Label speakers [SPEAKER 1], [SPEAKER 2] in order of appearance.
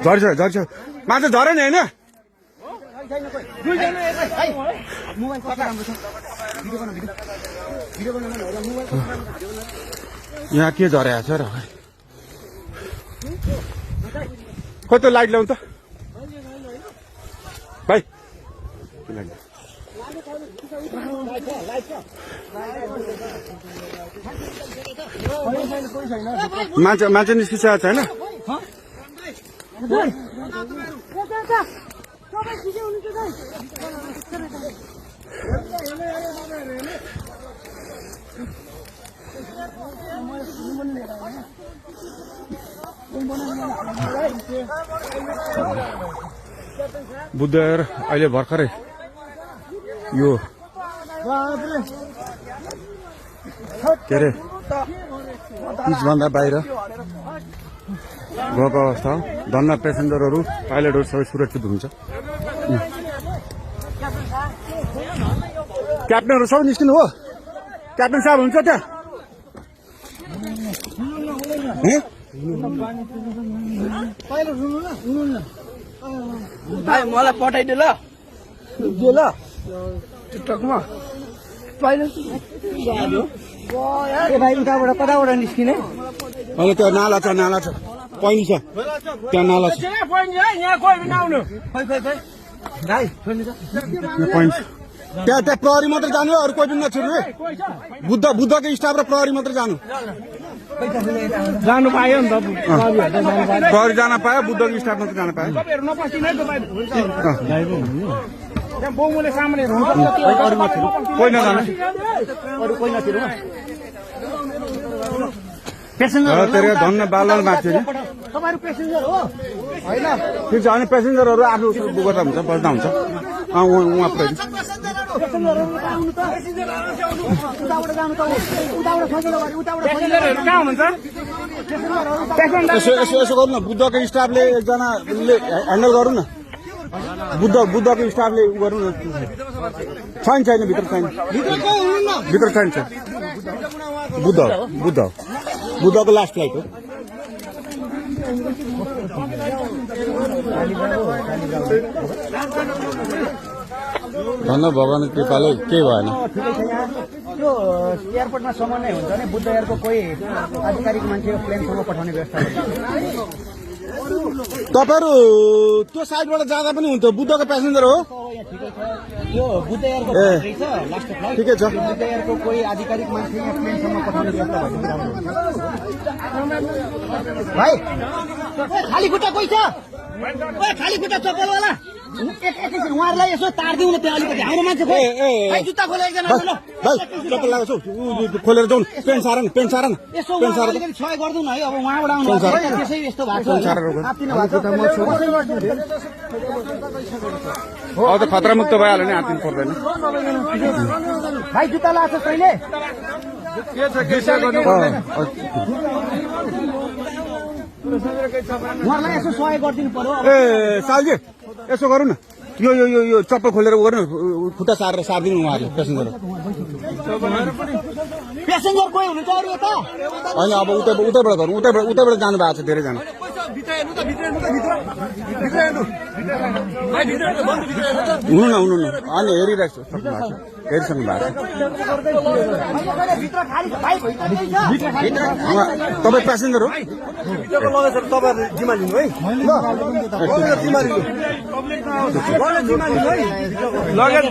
[SPEAKER 1] झर्छ झर्छ माछा झरे नि होइन यहाँ के झरेको छ र खोइ त लाइट ल्याउनु त भाइ मान्छे निस्किसकेको छैन बुद्धर अहिले भर्खरै यो के अरे पिचभन्दा बाहिर गएको अवस्था हो धन्न पेसेन्जरहरू पाइलटहरू सबै सुरक्षित हुन्छ क्याप्टनहरू सबै निस्किनु हो क्याप्टन साहब हुन्छ त्यहाँ
[SPEAKER 2] भाइ मलाई पठाइदियो ल टिकटकमा भाइ उताबाट कताबाट निस्किने
[SPEAKER 1] अनि त्यो नाला छ पैनी छ त्यहाँ नाला छ त्यहाँ प्रहरी मात्रै जानु अरू कोही पनि नछिर्नु है बुद्धको स्टाफ र प्रहरी मात्रै जानु
[SPEAKER 2] पायो नि त
[SPEAKER 1] प्रहरी जान पायो बुद्धको स्टाफ मात्रै जान पायो कोही नजानु धन्न बालन माग्थ्यो नि ठिक छ अनि पेसेन्जरहरू आफ्नो गर्दा हुन्छ बस्दा हुन्छ उहाँ पुऱ्याइदिनु यसो गरौँ न बुद्धको स्टाफले एकजनाले ह्यान्डल गरौँ न बुद्धको स्टाफले गरौँ न छैन भित्र छैन बुद्धको लास्ट फ्लाइट हो धन्न भगवान कृपाले केही भएन
[SPEAKER 2] यो एयरपोर्टमा समन्वय हुन्छ भने बुद्ध एयरको कोही आधिकारिक मान्छे प्लेनसम्म पठाउने व्यवस्था
[SPEAKER 1] तपाईँहरू त्यो साइडबाट जाँदा पनि हुन्छ बुद्धको प्यासेन्जर हो
[SPEAKER 2] यो बुद्ध एयरको लास्ट फ्लाइट
[SPEAKER 1] ठिकै छ
[SPEAKER 2] बुद्ध एयरको कोही आधिकारिक मान्छे यहाँ प्लेनसम्म पठाउने व्यवस्था भाइ खाली खुट्टा कोही छ खाली खुट्टा चप्पलवाला उहाँहरूलाई यसो तारिदिउँ न त्यहाँ अलिकति हाम्रो मान्छे जुत्ता खोले एकजना
[SPEAKER 1] चप्पल लगाएको खोलेर जाउँ पेन्ट सार न
[SPEAKER 2] यसो अलिकति सहयोग गरिदिउँ न है अब उहाँबाट आउनु त्यसै यस्तो भएको
[SPEAKER 1] छ खतरा मुक्त भइहाल्यो नि आत्तिनु पर्दैन
[SPEAKER 2] भाइ जुत्ता लगाएको छ कहिले उहाँहरूलाई यसो सहयोग गरिदिनु पर्यो
[SPEAKER 1] ए सालजी यसो गरौँ न यो यो यो यो चप्पल खोलेर गर्नु खुट्टा सारिदिनु उहाँहरूले
[SPEAKER 2] पेसेन्जर कोही हुनुहुन्छ अरू यता
[SPEAKER 1] होइन अब उतैबाट गरौँ उतैबाट जानु भएको छ धेरैजना हुनु न अनि हेरिरहेको छु हेरिसक्नु भएको तपाईँ प्यासेन्जर हो
[SPEAKER 2] तपाईँहरूले जिम्मा लिनु है
[SPEAKER 1] लगेज